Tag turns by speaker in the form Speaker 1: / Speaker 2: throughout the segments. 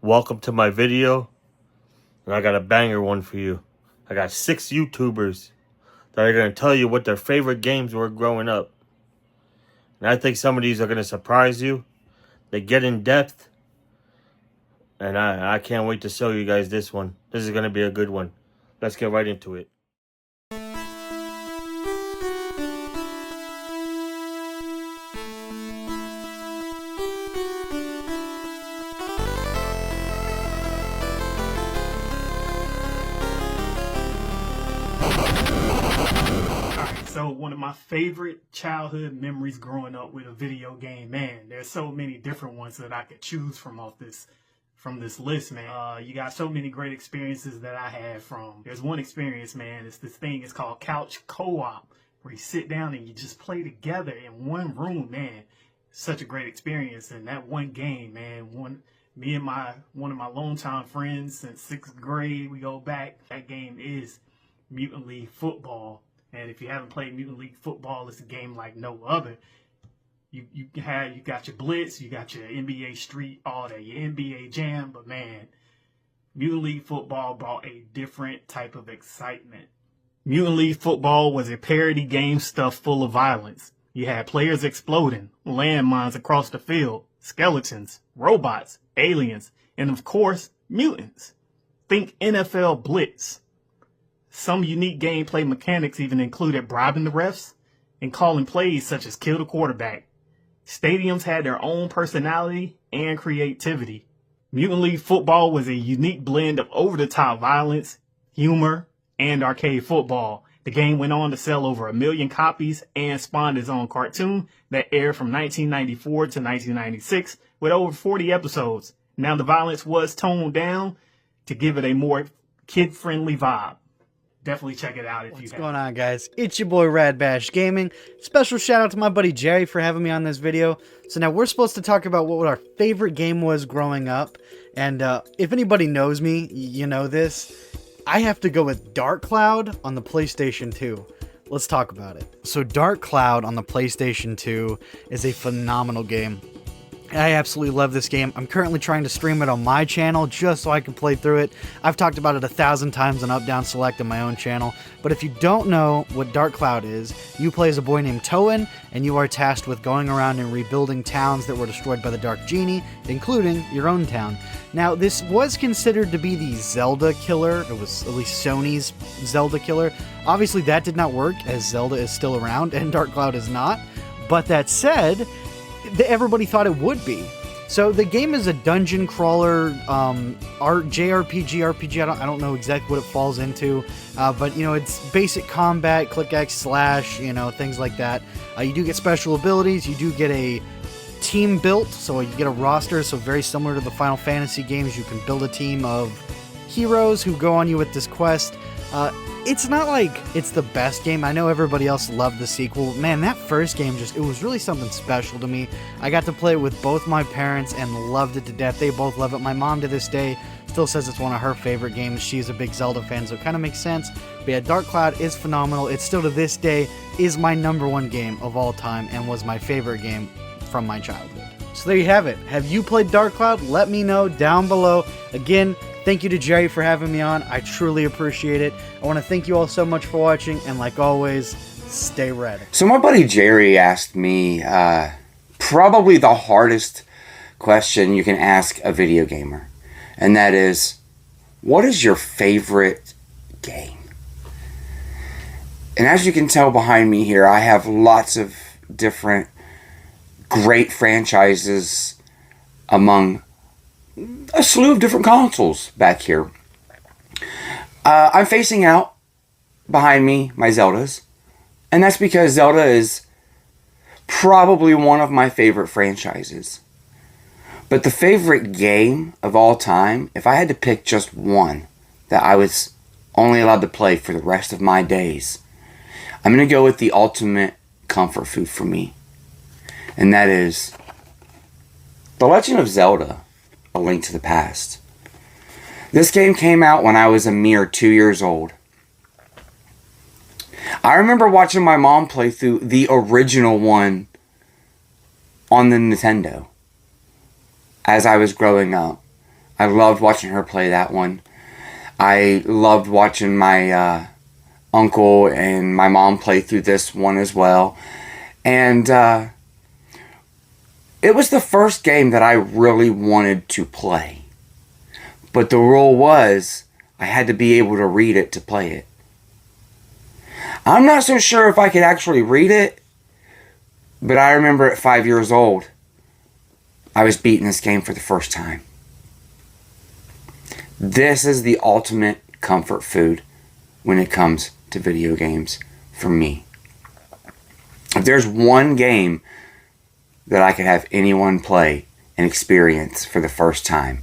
Speaker 1: Welcome to my video, and I got a banger one for you. I got 6 YouTubers that are going to tell you what their favorite games were growing up. And I think some of these are going to surprise you. They get in depth, and I can't wait to show you guys this one. This is going to be a good one. Let's get right into it.
Speaker 2: So one of my favorite childhood memories growing up with a video game, man, there's so many different ones that I could choose from this list, man. You got so many great experiences that I had from. There's one experience, man, it's called couch co-op, where you sit down and you just play together in one room, man. Such a great experience. And that one game, man, one of my longtime friends since 6th grade, we go back. That game is Mutant League Football. And if you haven't played Mutant League Football, it's a game like no other. You got your Blitz, you got your NBA Street, all that, your NBA Jam, but man, Mutant League Football brought a different type of excitement. Mutant League Football was a parody game stuffed full of violence. You had players exploding, landmines across the field, skeletons, robots, aliens, and of course, mutants. Think NFL Blitz. Some unique gameplay mechanics even included bribing the refs and calling plays such as kill the quarterback. Stadiums had their own personality and creativity. Mutant League Football was a unique blend of over-the-top violence, humor, and arcade football. The game went on to sell over 1 million copies and spawned its own cartoon that aired from 1994 to 1996 with over 40 episodes. Now the violence was toned down to give it a more kid-friendly vibe. Definitely check it out if you have.
Speaker 3: What's going on, guys? It's your boy Radbashgaming. Special shout out to my buddy Jerry for having me on this video. So now we're supposed to talk about what our favorite game was growing up. And if anybody knows me, you know this. I have to go with Dark Cloud on the PlayStation 2. Let's talk about it. So Dark Cloud on the PlayStation 2 is a phenomenal game. I absolutely love this game. I'm currently trying to stream it on my channel just so I can play through it. I've talked about it 1,000 times on Up Down Select on my own channel. But if you don't know what Dark Cloud is, you play as a boy named Toan, and you are tasked with going around and rebuilding towns that were destroyed by the Dark Genie, including your own town. Now, this was considered to be the Zelda killer. It was at least Sony's Zelda killer. Obviously, that did not work, as Zelda is still around and Dark Cloud is not. But that said, everybody thought it would be. So the game is a dungeon crawler, JRPG. I don't know exactly what it falls into, but you know, it's basic combat, click X slash, you know, things like that. You do get special abilities. You do get a team built, so you get a roster. So very similar to the Final Fantasy games, you can build a team of heroes who go on you with this quest. It's not like it's the best game. I know everybody else loved the sequel. Man, that first game it was really something special to me. I got to play it with both my parents and loved it to death. They both love it. My mom to this day still says it's one of her favorite games. She's a big Zelda fan, so it kind of makes sense. But yeah, Dark Cloud is phenomenal. It still to this day is my #1 game of all time and was my favorite game from my childhood. So there you have it. Have you played Dark Cloud? Let me know down below. Again, thank you to Jerry for having me on. I truly appreciate it. I want to thank you all so much for watching, and like always, stay red.
Speaker 4: So my buddy Jerry asked me probably the hardest question you can ask a video gamer, and that is, what is your favorite game? And as you can tell behind me here, I have lots of different great franchises among a slew of different consoles back here. I'm facing out behind me my Zeldas, and that's because Zelda is probably one of my favorite franchises. But the favorite game of all time, if I had to pick just one that I was only allowed to play for the rest of my days, I'm going to go with the ultimate comfort food for me, and that is The Legend of Zelda: A Link to the Past. This game came out when I was a mere 2 years old. I remember watching my mom play through the original one on the Nintendo as I was growing up. I loved watching her play that one. I loved watching my uncle and my mom play through this one as well. And it was the first game that I really wanted to play. But the rule was I had to be able to read it to play it. I'm not so sure if I could actually read it, but I remember at 5 years old, I was beating this game for the first time. This is the ultimate comfort food when it comes to video games for me. If there's one game that I could have anyone play and experience for the first time,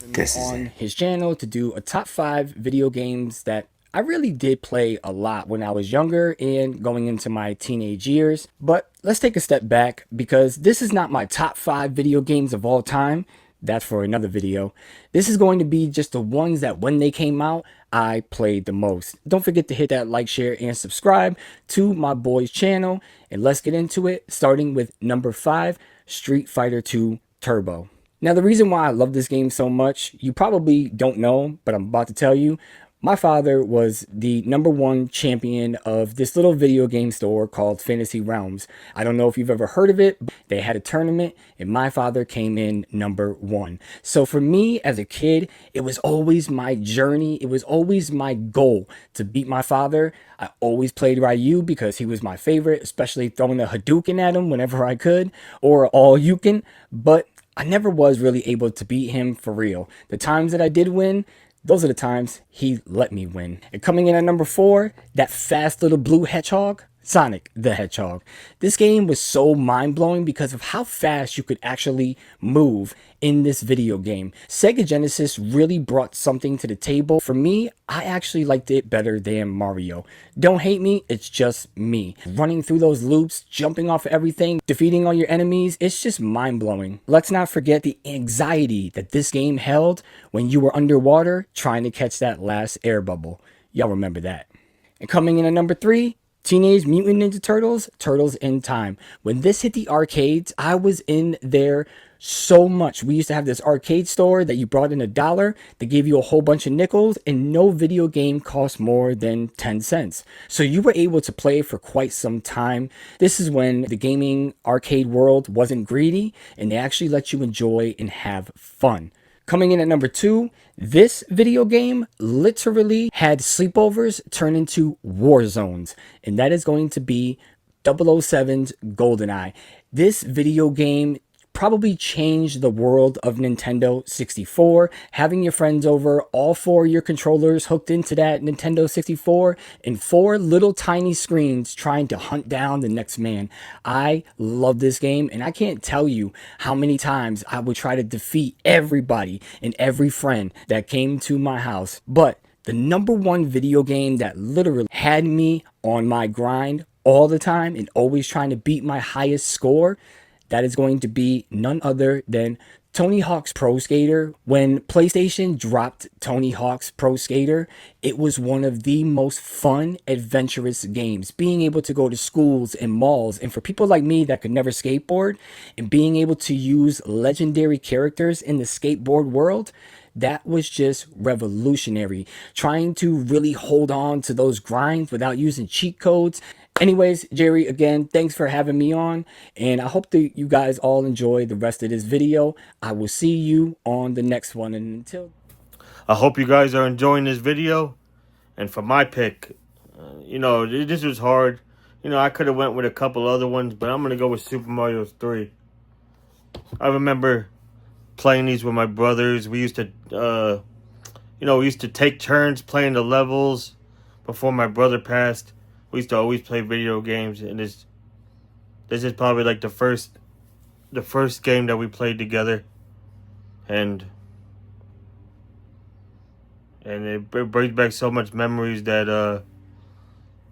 Speaker 4: this is
Speaker 5: on
Speaker 4: it.
Speaker 5: his channel to do a top 5 video games that I really did play a lot when I was younger and going into my teenage years. But let's take a step back, because this is not my top 5 video games of all time. That's for another video. This is going to be just the ones that when they came out, I played the most. Don't forget to hit that like, share, and subscribe to my boy's channel. And let's get into it, starting with number 5, Street Fighter 2 Turbo. Now, the reason why I love this game so much, you probably don't know, but I'm about to tell you. My father was the #1 champion of this little video game store called Fantasy Realms. I don't know if you've ever heard of it. They had a tournament and my father came in #1. So for me as a kid, it was always my journey. It was always my goal to beat my father. I always played Ryu because he was my favorite, especially throwing a Hadouken at him whenever I could, or all you can. But I never was really able to beat him for real. The times that I did win, those are the times he let me win. And coming in at number 4, that fast little blue hedgehog, Sonic the Hedgehog. This game was so mind-blowing because of how fast you could actually move in this video game. Sega Genesis really brought something to the table. For me, I actually liked it better than Mario. Don't hate me, it's just me. Running through those loops, jumping off of everything, defeating all your enemies, it's just mind-blowing. Let's not forget the anxiety that this game held when you were underwater trying to catch that last air bubble. Y'all remember that. And coming in at number 3, Teenage Mutant Ninja Turtles, Turtles in Time. When this hit the arcades, I was in there so much. We used to have this arcade store that you brought in $1. They gave you a whole bunch of nickels, and no video game cost more than 10 cents. So you were able to play for quite some time. This is when the gaming arcade world wasn't greedy, and they actually let you enjoy and have fun. Coming in at number 2, this video game literally had sleepovers turn into war zones, and that is going to be 007's GoldenEye. This video game probably changed the world of Nintendo 64. Having your friends over, all 4 of your controllers hooked into that Nintendo 64, and 4 little tiny screens trying to hunt down the next man. I love this game, and I can't tell you how many times I would try to defeat everybody and every friend that came to my house. But the #1 video game that literally had me on my grind all the time and always trying to beat my highest score, that is going to be none other than Tony Hawk's Pro Skater. When PlayStation dropped Tony Hawk's Pro Skater, it was one of the most fun, adventurous games. Being able to go to schools and malls, and for people like me that could never skateboard, and being able to use legendary characters in the skateboard world, that was just revolutionary. Trying to really hold on to those grinds without using cheat codes. Anyways, Jerry, again, thanks for having me on, and I hope that you guys all enjoy the rest of this video. I will see you on the next one, and until...
Speaker 1: I hope you guys are enjoying this video. And for my pick, this was hard. I could have went with a couple other ones, but I'm going to go with Super Mario 3. I remember playing these with my brothers. We used to, we used to take turns playing the levels before my brother passed. We used to always play video games, and this is probably like the first game that we played together, and it brings back so much memories that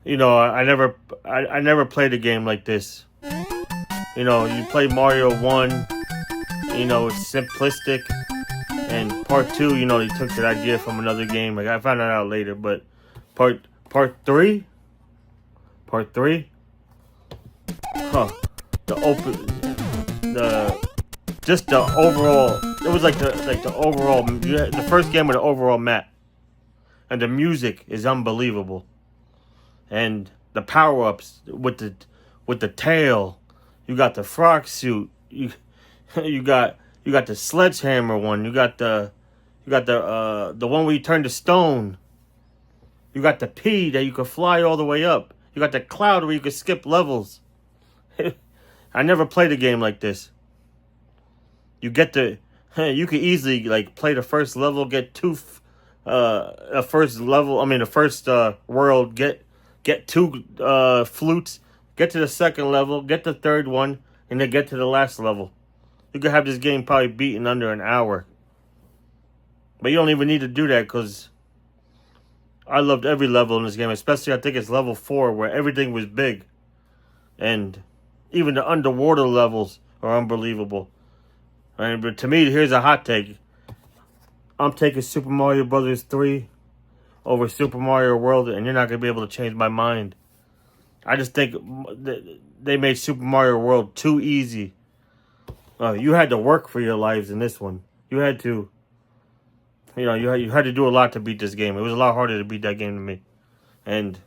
Speaker 1: I never played a game like this. You play Mario 1, it's simplistic, and part 2, they took that idea from another game. Like, I found that out later, but part 3. Part 3? Huh. The overall it was like the overall, the first game with the overall map, and the music is unbelievable, and the power ups with the tail, you got the frog suit, you got the sledgehammer one, you got the one where you turn to stone, you got the P that you could fly all the way up, you got the cloud where you could skip levels. I never played a game like this. You get the, you could easily like play the first level, get the first world, get two flutes, get to the second level, get the third one, and then get to the last level. You could have this game probably beat in under an hour. But you don't even need to do that because I loved every level in this game, especially I think it's level 4 where everything was big. And even the underwater levels are unbelievable. But to me, here's a hot take. I'm taking Super Mario Bros. 3 over Super Mario World, and you're not going to be able to change my mind. I just think they made Super Mario World too easy. You had to work for your lives in this one. You had to, you had to do a lot to beat this game. It was a lot harder to beat that game than me. And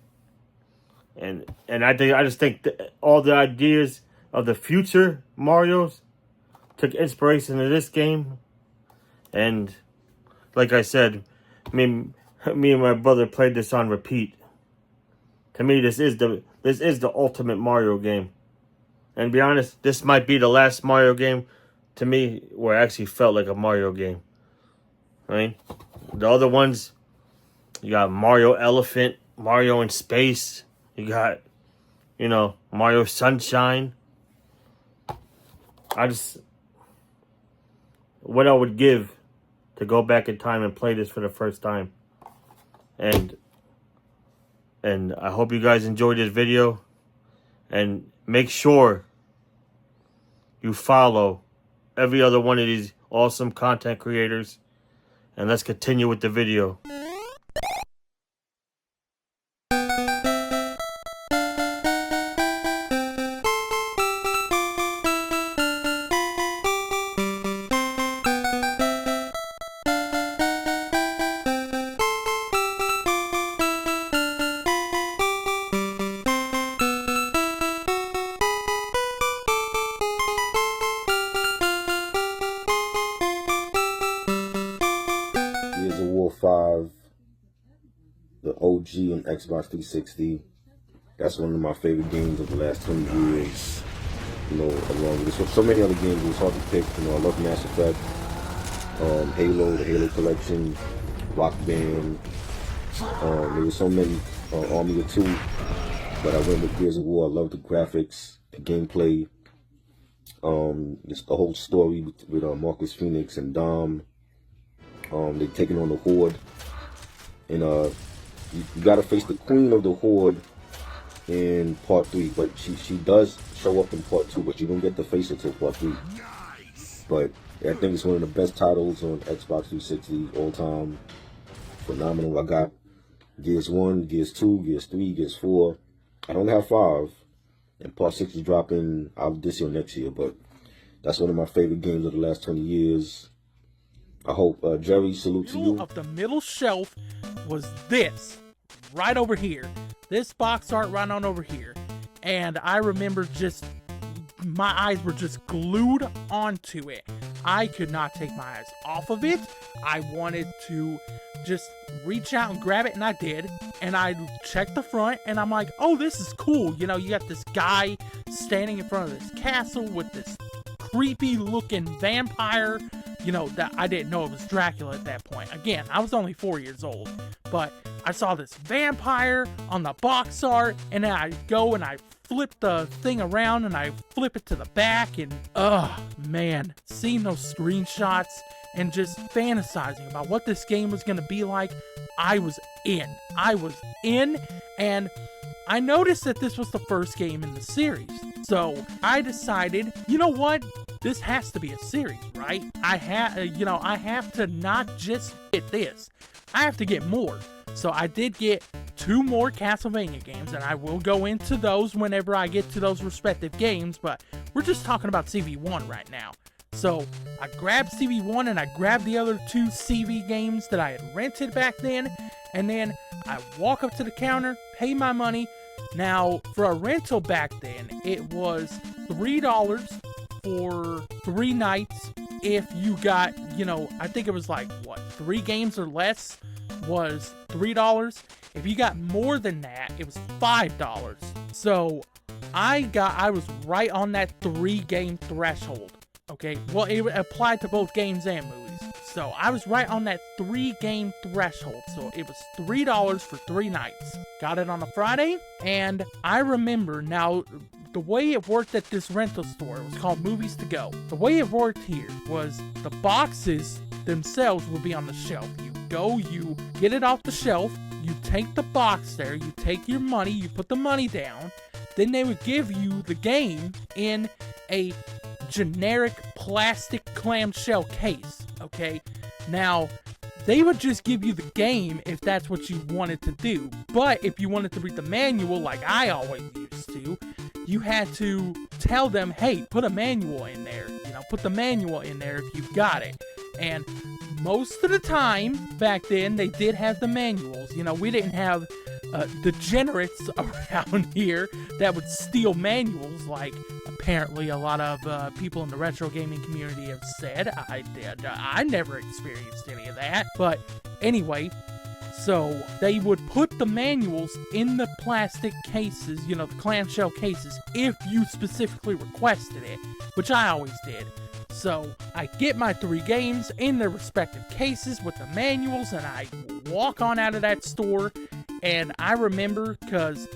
Speaker 1: I just think all the ideas of the future Marios took inspiration in this game. And like I said, me and my brother played this on repeat. To me, this is the ultimate Mario game. And to be honest, this might be the last Mario game to me where it actually felt like a Mario game. Right? The other ones, you got Mario Elephant, Mario in Space, you got, Mario Sunshine. What I would give to go back in time and play this for the first time. And I hope you guys enjoyed this video. And make sure you follow every other one of these awesome content creators. And let's continue with the video.
Speaker 6: Gears of War 5, the OG on Xbox 360. That's one of my favorite games of the last 20 years. Along with so many other games, it was hard to pick. I love Mass Effect, Halo, the Halo collection, Rock Band. There were so many, Army of Two, but I went with Gears of War. I love the graphics, the gameplay, just the whole story with Marcus Phoenix and Dom. They're taking on the Horde, and you gotta face the Queen of the Horde in Part 3, but she does show up in Part 2, but you don't get to face her till Part 3. But I think it's one of the best titles on Xbox 360 all time. Phenomenal. I got Gears 1, Gears 2, Gears 3, Gears 4. I don't have 5, and Part 6 is dropping out this year or next year, but that's one of my favorite games of the last 20 years. I hope, Jerry, salute to you.
Speaker 7: Of the middle shelf was this, right over here. This box art right on over here. And I remember my eyes were just glued onto it. I could not take my eyes off of it. I wanted to just reach out and grab it, and I did. And I checked the front, and I'm like, oh, this is cool. You got this guy standing in front of this castle with this creepy looking vampire. That I didn't know it was Dracula at that point. Again, I was only 4 years old, but I saw this vampire on the box art, and then I go and I flip the thing around and I flip it to the back, and man, seeing those screenshots and just fantasizing about what this game was going to be like, I was in, and I noticed that this was the first game in the series. So I decided, you know what? This has to be a series, right? I have to not just get this. I have to get more. So I did get 2 more Castlevania games, and I will go into those whenever I get to those respective games, but we're just talking about CV1 right now. So I grabbed CV1 and I grabbed the other 2 CV games that I had rented back then, and then I walk up to the counter, pay my money. Now, for a rental back then, it was $3 for 3 nights. If you got, I think it was like, 3 games or less was $3. If you got more than that, it was $5. So I was right on that 3-game threshold. Okay, well, it applied to both games and movies. So I was right on that 3-game threshold. So it was $3 for 3 nights. Got it on a Friday, and I remember now the way it worked at this rental store. It was called Movies to Go. The way it worked here was the boxes themselves would be on the shelf. You go, you get it off the shelf, you take the box there, you take your money, you put the money down, then they would give you the game in a generic plastic clamshell case, okay? Now, they would just give you the game if that's what you wanted to do, but if you wanted to read the manual like I always used to, you had to tell them, hey, put a manual in there, put the manual in there if you've got it. And most of the time back then, they did have the manuals. We didn't have degenerates around here that would steal manuals like apparently a lot of people in the retro gaming community have said. I did. I never experienced any of that. But anyway, so they would put the manuals in the plastic cases, the clamshell cases, if you specifically requested it, which I always did. So I get my 3 games in their respective cases with the manuals, and I walk on out of that store. And I remember because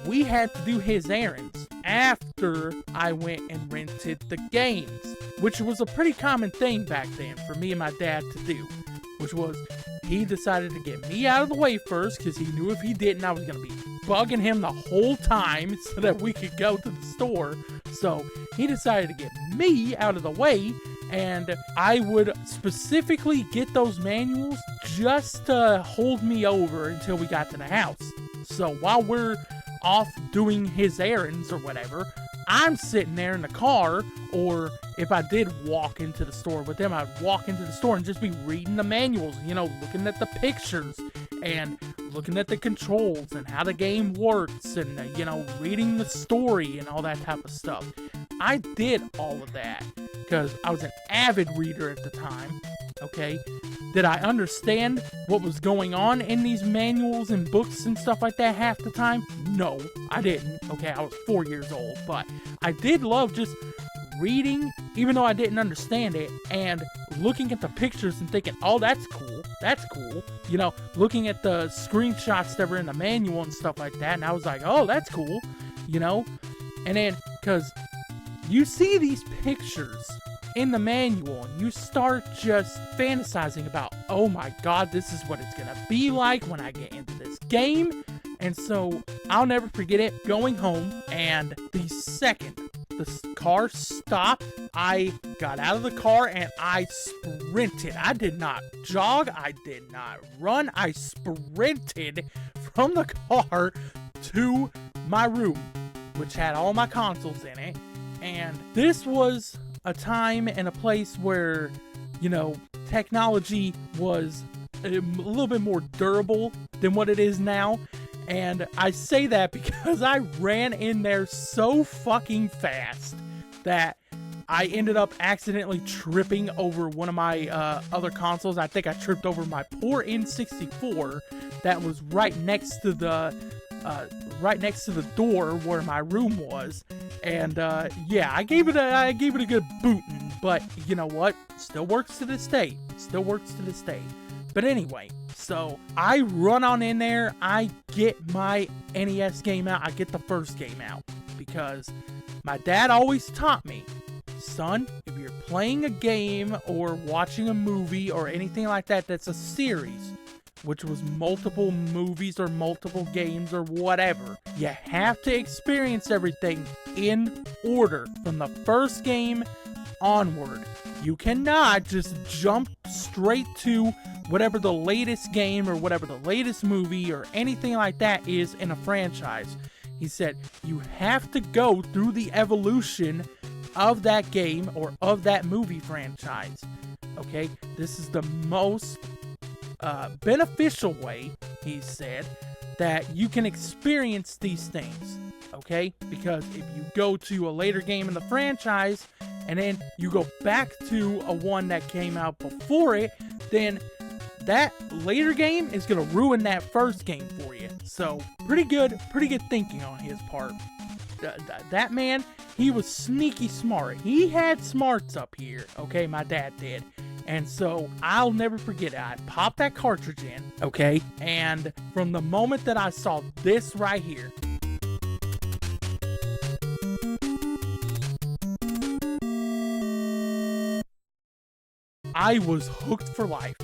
Speaker 7: we had to do his errands after I went and rented the games, which was a pretty common thing back then for me and my dad to do, which was he decided to get me out of the way first because he knew if he didn't, I was going to be bugging him the whole time so that we could go to the store. So he decided to get me out of the way, and I would specifically get those manuals just to hold me over until we got to the house. So while we're off doing his errands or whatever, I'm sitting there in the car, or if I did walk into the store with him, I'd walk into the store and just be reading the manuals, looking at the pictures and looking at the controls and how the game works and, reading the story and all that type of stuff. I did all of that because I was an avid reader at the time, okay? Did I understand what was going on in these manuals and books and stuff like that half the time? No, I didn't. Okay, I was 4 years old, but I did love just reading, even though I didn't understand it, and looking at the pictures and thinking, oh, that's cool, looking at the screenshots that were in the manual and stuff like that, and I was like, oh, that's cool, and then, because you see these pictures in the manual, and you start just fantasizing about, oh my god, this is what it's gonna be like when I get into this game. And so I'll never forget it, going home, and the second the car stopped, I got out of the car and I sprinted. I did not jog, I did not run, I sprinted from the car to my room, which had all my consoles in it. And this was a time and a place where, technology was a little bit more durable than what it is now. And I say that because I ran in there so fucking fast that I ended up accidentally tripping over one of my other consoles. I think I tripped over my poor N64 that was right next to the door where my room was. And yeah, I gave it a good booting, but you know what? Still works to this day. But anyway, so I run on in there, I get my NES game out, I get the first game out, because my dad always taught me, son, if you're playing a game or watching a movie or anything like that that's a series, which was multiple movies or multiple games or whatever, you have to experience everything in order from the first game onward. You cannot just jump straight to whatever the latest game or whatever the latest movie or anything like that is in a franchise. He said, you have to go through the evolution of that game or of that movie franchise. Okay, this is the most beneficial way, he said, that you can experience these things. Okay, because if you go to a later game in the franchise and then you go back to a one that came out before it, then that later game is going to ruin that first game for you. So pretty good thinking on his part. That man, he was sneaky smart. He had smarts up here. Okay, my dad did. And so I'll never forget it. I popped that cartridge in, okay? And from the moment that I saw this right here, I was hooked for life.